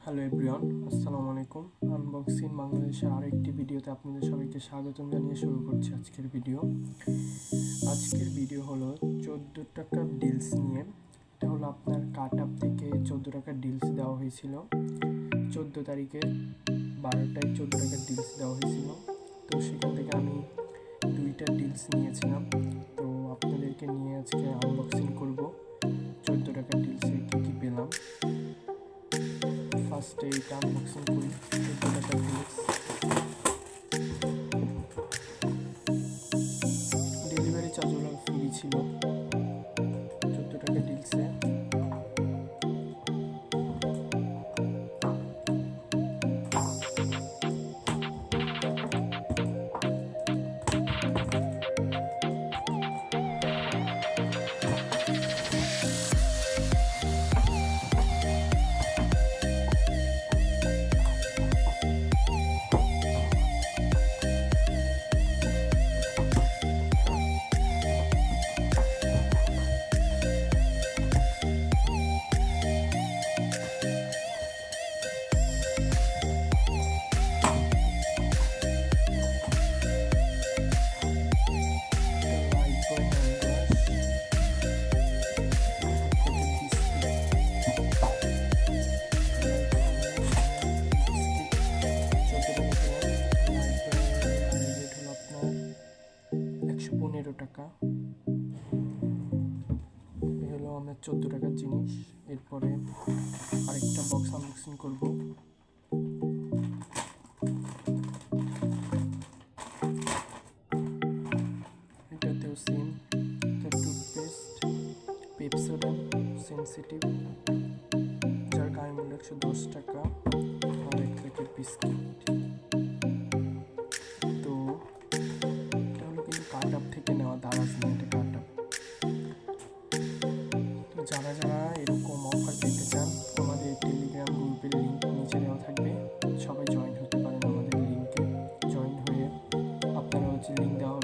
Hello everyone, আসসালামু আলাইকুম। Unboxing বাংলাদেশের আরেকটি ভিডিওতে আপনাদের সবাইকে স্বাগতম জানিয়ে শুরু করছি আজকের ভিডিও। আজকের ভিডিও হলো 14 টাকার ডিলস নিয়ে। এটা হলো আপনার কাট আপ থেকে 14 টাকার ডিলস দেওয়া হয়েছিল। 14 তারিখে 12টায় 14 টাকার ডিলস দেওয়া হয়েছিল। তো সেখান থেকে আমি দুইটা ডিলস নিয়েছিলাম। তো আপনাদেরকে নিয়ে আজকে আনবক্সিং করব 14 টাকার ডিলসে কী কী পেলাম। ফার্স্টে এটা আনবক্সিং করি। 14 টাকার ডিলস, ডেলিভারি চার্জ ওরা ফ্রি ছিল 14 টাকার ডিলসে। টাকা এ হলো আমার 14 টাকার জিনিস। এরপরে আরেকটা বক্স আনবক্সিং করব। এটাতেও সেম, এটা টুথপেস্ট পেপসোডেন্ট সেন্সিটিভ, যার গায়ে মূল্য 110 টাকা, আর 1 প্যাকেট বিস্কিট। তো এটা হলো কিন্তু কাট আপ থেকে নেওয়া, দারাজ না, এটা কাট আপ। তো যারা যারা এরকম অফার পেতে চান, আমাদের টেলিগ্রাম গ্রুপের লিঙ্ক নিচে দেওয়া থাকবে, সবাই জয়েন হতে পারেন। আমাদের লিঙ্কে জয়েন হয়ে আপনারা লিঙ্ক দেওয়া